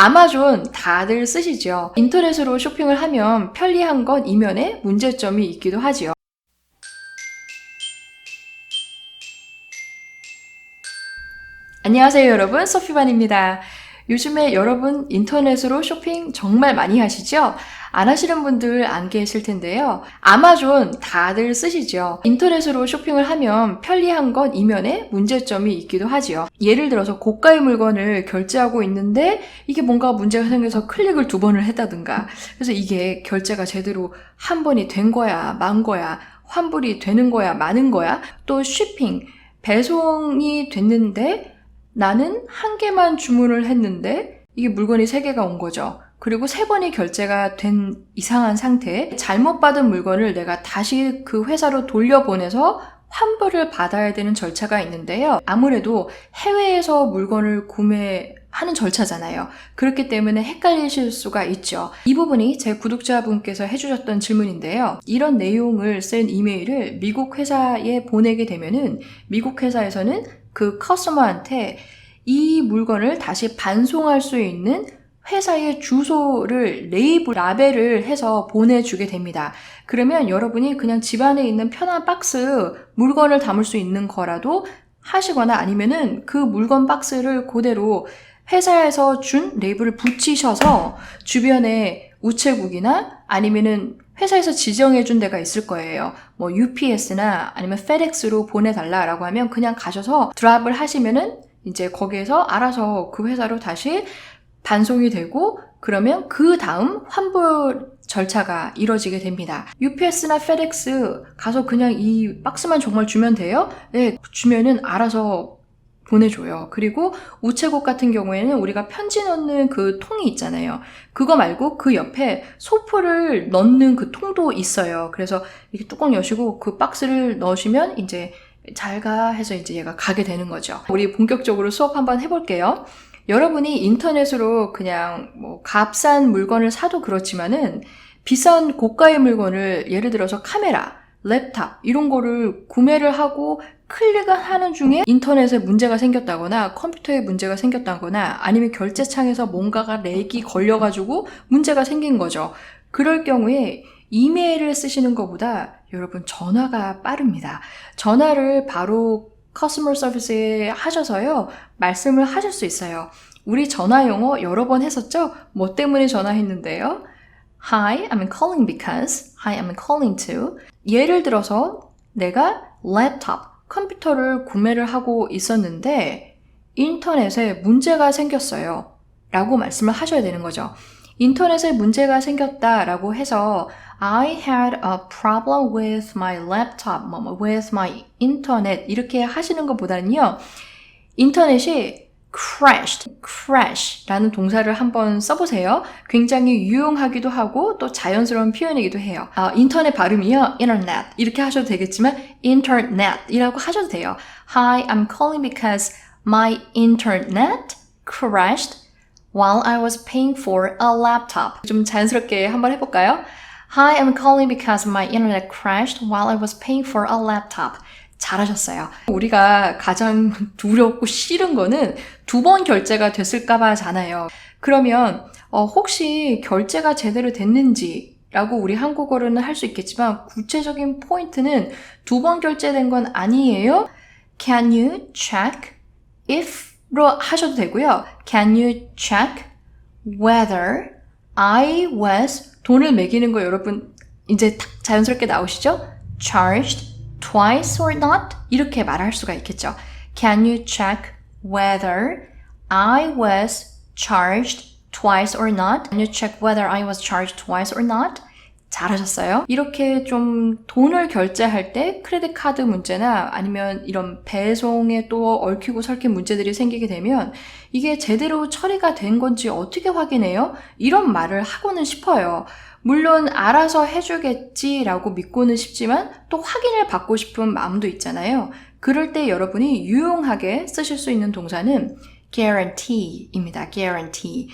아마존 다들 쓰시죠? 인터넷으로 쇼핑을 하면 편리한 건 이면에 문제점이 있기도 하지요. 안녕하세요 여러분, 소피반입니다. 요즘에 여러분 인터넷으로 쇼핑 정말 많이 하시죠? 안 하시는 분들 안 계실 텐데요. 아마존 다들 쓰시죠? 인터넷으로 쇼핑을 하면 편리한 건 이면에 문제점이 있기도 하지요. 예를 들어서 고가의 물건을 결제하고 있는데 이게 뭔가 문제가 생겨서 클릭을 2번을 했다든가, 그래서 이게 결제가 제대로 한 번이 된 거야, 만 거야, 환불이 되는 거야, 마는 거야, 또 쉬핑, 배송이 됐는데 나는 한 개만 주문을 했는데 이게 물건이 3개가 온 거죠. 그리고 3번이 결제가 된 이상한 상태, 잘못 받은 물건을 내가 다시 그 회사로 돌려보내서 환불을 받아야 되는 절차가 있는데요. 아무래도 해외에서 물건을 구매하는 절차잖아요. 그렇기 때문에 헷갈리실 수가 있죠. 이 부분이 제 구독자분께서 해주셨던 질문인데요. 이런 내용을 쓴 이메일을 미국 회사에 보내게 되면은 미국 회사에서는 그 커스터머한테 이 물건을 다시 반송할 수 있는 회사의 주소를 라벨을 해서 보내주게 됩니다. 그러면 여러분이 그냥 집안에 있는 편한 박스, 물건을 담을 수 있는 거라도 하시거나 아니면은 그 물건 박스를 그대로 회사에서 준 레이블을 붙이셔서 주변에 우체국이나 아니면은 회사에서 지정해준 데가 있을 거예요. 뭐 UPS나 아니면 FedEx로 보내달라라고 하면 그냥 가셔서 드랍을 하시면은 이제 거기에서 알아서 그 회사로 다시 반송이 되고, 그러면 그 다음 환불 절차가 이루어지게 됩니다. UPS나 FedEx 가서 그냥 이 박스만 정말 주면 돼요? 네, 주면은 알아서 보내줘요. 그리고 우체국 같은 경우에는 우리가 편지 넣는 그 통이 있잖아요. 그거 말고 그 옆에 소포를 넣는 그 통도 있어요. 그래서 이렇게 뚜껑 여시고 그 박스를 넣으시면 이제 잘 가 해서 이제 얘가 가게 되는 거죠. 우리 본격적으로 수업 한번 해볼게요. 여러분이 인터넷으로 그냥 뭐 값싼 물건을 사도 그렇지만은 비싼 고가의 물건을 예를 들어서 카메라, 랩탑 이런 거를 구매를 하고 클릭을 하는 중에 인터넷에 문제가 생겼다거나 컴퓨터에 문제가 생겼다거나 아니면 결제창에서 뭔가가 렉이 걸려가지고 문제가 생긴 거죠. 그럴 경우에 이메일을 쓰시는 것보다 여러분 전화가 빠릅니다. 전화를 바로 커스터머 서비스에 하셔서요, 말씀을 하실 수 있어요. 우리 전화 영어 여러 번 했었죠? 뭐 때문에 전화했는데요? Hi, I'm calling because. Hi, I'm calling to. 예를 들어서 내가 랩탑, 컴퓨터를 구매를 하고 있었는데 인터넷에 문제가 생겼어요 라고 말씀을 하셔야 되는 거죠. 인터넷에 문제가 생겼다라고 해서 I had a problem with my laptop, with my internet 이렇게 하시는 것보다는요, 인터넷이 crash라는 동사를 한번 써보세요. 굉장히 유용하기도 하고 또 자연스러운 표현이기도 해요. 인터넷 발음이요, internet 이렇게 하셔도 되겠지만 internet이라고 하셔도 돼요. Hi, I'm calling because my internet crashed while I was paying for a laptop. 좀 자연스럽게 한번 해볼까요? Hi, I'm calling because my internet crashed while I was paying for a laptop. 잘하셨어요. 우리가 가장 두렵고 싫은 거는 2번 결제가 됐을까봐잖아요. 그러면 혹시 결제가 제대로 됐는지 라고 우리 한국어로는 할 수 있겠지만 구체적인 포인트는 2번 결제된 건 아니에요. Can you check if로 하셔도 되고요. Can you check whether I was, 돈을 매기는 거 여러분 이제 딱 자연스럽게 나오시죠? charged twice or not? 이렇게 말할 수가 있겠죠. Can you check whether I was charged twice or not? Can you check whether I was charged twice or not? 잘하셨어요. 이렇게 좀 돈을 결제할 때 크레딧 카드 문제나 아니면 이런 배송에 또 얽히고 설킨 문제들이 생기게 되면 이게 제대로 처리가 된 건지 어떻게 확인해요? 이런 말을 하고는 싶어요. 물론 알아서 해주겠지라고 믿고는 싶지만 또 확인을 받고 싶은 마음도 있잖아요. 그럴 때 여러분이 유용하게 쓰실 수 있는 동사는 guarantee입니다. guarantee.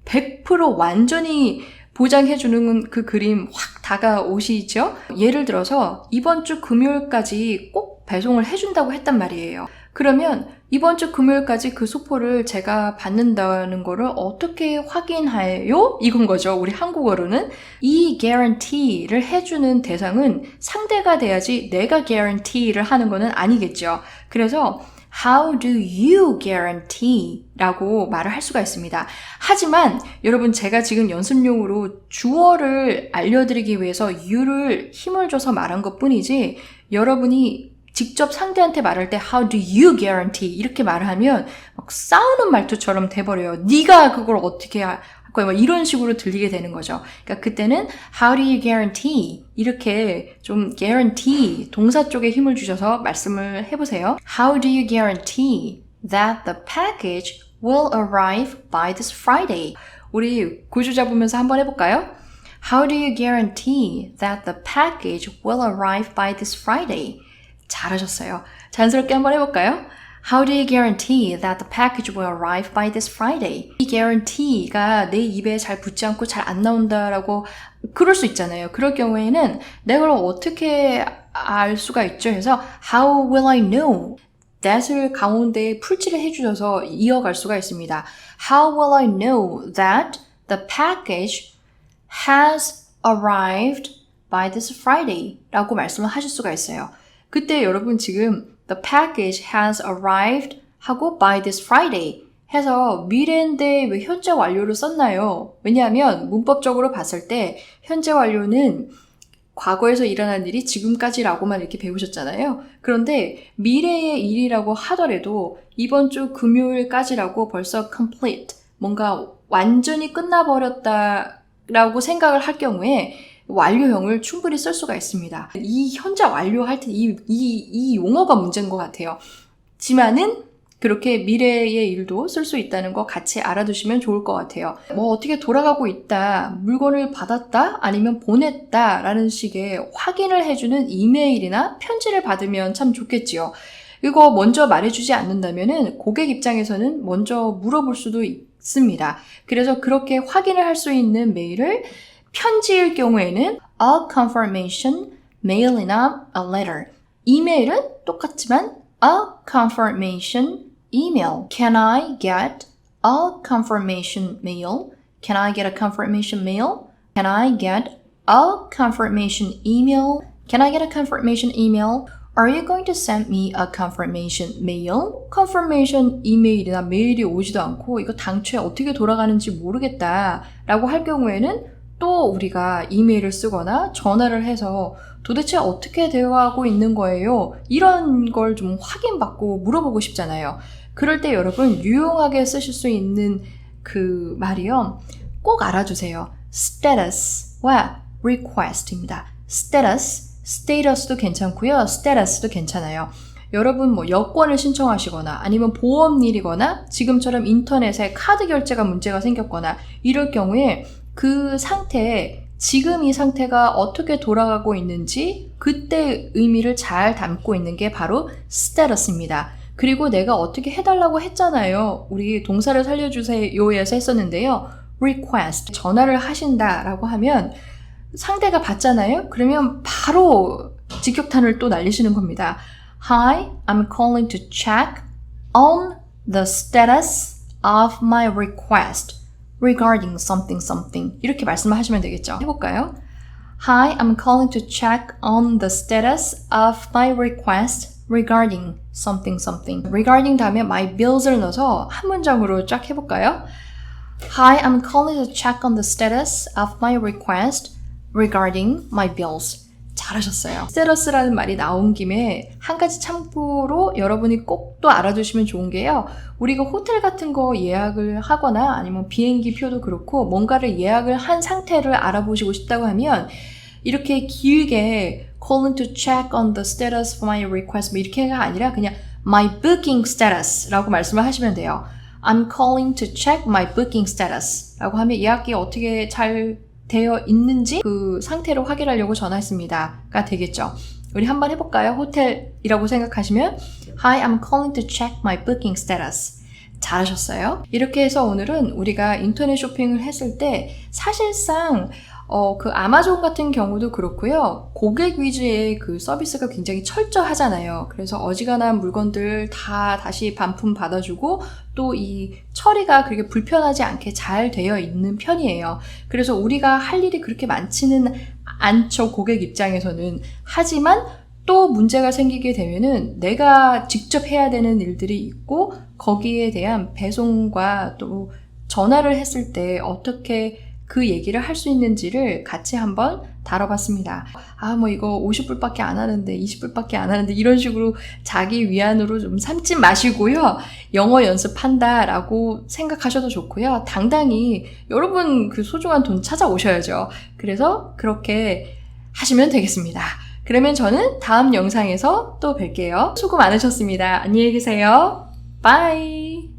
100% 완전히 보장해주는 그 그림 확 다가오시죠? 예를 들어서 이번 주 금요일까지 꼭 배송을 해준다고 했단 말이에요. 그러면 이번 주 금요일까지 그 소포를 제가 받는다는 거를 어떻게 확인해요? 이건 거죠. 우리 한국어로는. 이 guarantee를 해주는 대상은 상대가 돼야지 내가 guarantee를 하는 거는 아니겠죠. 그래서 How do you guarantee? 라고 말을 할 수가 있습니다. 하지만 여러분 제가 지금 연습용으로 주어를 알려드리기 위해서 you를 힘을 줘서 말한 것 뿐이지 여러분이 직접 상대한테 말할 때 How do you guarantee? 이렇게 말을 하면 막 싸우는 말투처럼 돼버려요. 네가 그걸 어떻게 할 거야? 뭐 이런 식으로 들리게 되는 거죠. 그러니까 그때는 How do you guarantee? 이렇게 좀 guarantee 동사 쪽에 힘을 주셔서 말씀을 해보세요. How do you guarantee that the package will arrive by this Friday? 우리 구주 잡으면서 한번 해볼까요? How do you guarantee that the package will arrive by this Friday? 잘하셨어요. 자연스럽게 한번 해볼까요? How do you guarantee that the package will arrive by this Friday? 이 guarantee가 내 입에 잘 붙지 않고 잘 안 나온다라고 그럴 수 있잖아요. 그럴 경우에는 내가 그걸 어떻게 알 수가 있죠? 해서 How will I know? that을 가운데에 풀칠을 해주셔서 이어갈 수가 있습니다. How will I know that the package has arrived by this Friday? 라고 말씀을 하실 수가 있어요. 그때 여러분 지금 the package has arrived 하고 by this Friday 해서 미래인데 왜 현재 완료를 썼나요? 왜냐하면 문법적으로 봤을 때 현재 완료는 과거에서 일어난 일이 지금까지라고만 이렇게 배우셨잖아요. 그런데 미래의 일이라고 하더라도 이번 주 금요일까지라고 벌써 complete, 뭔가 완전히 끝나버렸다라고 생각을 할 경우에 완료형을 충분히 쓸 수가 있습니다. 이 현재 완료할 때 이 용어가 문제인 것 같아요. 지만은 그렇게 미래의 일도 쓸 수 있다는 거 같이 알아두시면 좋을 것 같아요. 뭐 어떻게 돌아가고 있다, 물건을 받았다, 아니면 보냈다 라는 식의 확인을 해주는 이메일이나 편지를 받으면 참 좋겠지요. 이거 먼저 말해주지 않는다면은 고객 입장에서는 먼저 물어볼 수도 있습니다. 그래서 그렇게 확인을 할 수 있는 메일을 편지일 경우에는 a confirmation mail이나 a letter. 이메일은 똑같지만 a confirmation email. Can I get a confirmation mail? Can I get a confirmation mail? Can I get a confirmation email? Can I get a confirmation email? Are you going to send me a confirmation mail? confirmation 이메일이나 메일이 오지도 않고 이거 당초에 어떻게 돌아가는지 모르겠다 라고 할 경우에는 또 우리가 이메일을 쓰거나 전화를 해서 도대체 어떻게 되어가고 있는 거예요? 이런 걸 좀 확인받고 물어보고 싶잖아요. 그럴 때 여러분 유용하게 쓰실 수 있는 그 말이요. 꼭 알아두세요. status와 request입니다. status도 괜찮고요. status도 괜찮아요. 여러분 뭐 여권을 신청하시거나 아니면 보험일이거나 지금처럼 인터넷에 카드 결제가 문제가 생겼거나 이럴 경우에 그 상태에 지금 이 상태가 어떻게 돌아가고 있는지 그때 의미를 잘 담고 있는 게 바로 status입니다. 그리고 내가 어떻게 해달라고 했잖아요. 우리 동사를 살려주세요에서 했었는데요. request, 전화를 하신다라고 하면 상대가 받잖아요. 그러면 바로 직격탄을 또 날리시는 겁니다. Hi, I'm calling to check on the status of my request. regarding something 이렇게 말씀을 하시면 되겠죠. 해볼까요? Hi, I'm calling to check on the status of my request regarding something. regarding 다음에 my bills를 넣어서 한 문장으로 쫙 해볼까요? Hi, I'm calling to check on the status of my request regarding my bills. 잘하셨어요. 스테러스라는 말이 나온 김에 한 가지 참고로 여러분이 꼭 또 알아두시면 좋은 게요. 우리가 호텔 같은 거 예약을 하거나 아니면 비행기 표도 그렇고 뭔가를 예약을 한 상태를 알아보시고 싶다고 하면 이렇게 길게 calling to check on the status of my request 뭐 이렇게가 아니라 그냥 my booking status라고 말씀을 하시면 돼요. I'm calling to check my booking status라고 하면 예약이 어떻게 잘 되어 있는지 그 상태로 확인하려고 전화했습니다가 되겠죠. 우리 한번 해볼까요? 호텔이라고 생각하시면 Hi, I'm calling to check my booking status. 잘하셨어요. 이렇게 해서 오늘은 우리가 인터넷 쇼핑을 했을 때 사실상 그 아마존 같은 경우도 그렇고요. 고객 위주의 그 서비스가 굉장히 철저하잖아요. 그래서 어지간한 물건들 다 다시 반품 받아주고 또 이 처리가 그렇게 불편하지 않게 잘 되어 있는 편이에요. 그래서 우리가 할 일이 그렇게 많지는 않죠. 고객 입장에서는. 하지만 또 문제가 생기게 되면은 내가 직접 해야 되는 일들이 있고 거기에 대한 배송과 또 전화를 했을 때 어떻게 그 얘기를 할 수 있는지를 같이 한번 다뤄봤습니다. 뭐 이거 50불밖에 안 하는데 20불밖에 안 하는데 이런 식으로 자기 위안으로 좀 삼지 마시고요. 영어 연습한다 라고 생각하셔도 좋고요. 당당히 여러분 그 소중한 돈 찾아오셔야죠. 그래서 그렇게 하시면 되겠습니다. 그러면 저는 다음 영상에서 또 뵐게요. 수고 많으셨습니다. 안녕히 계세요. 바이.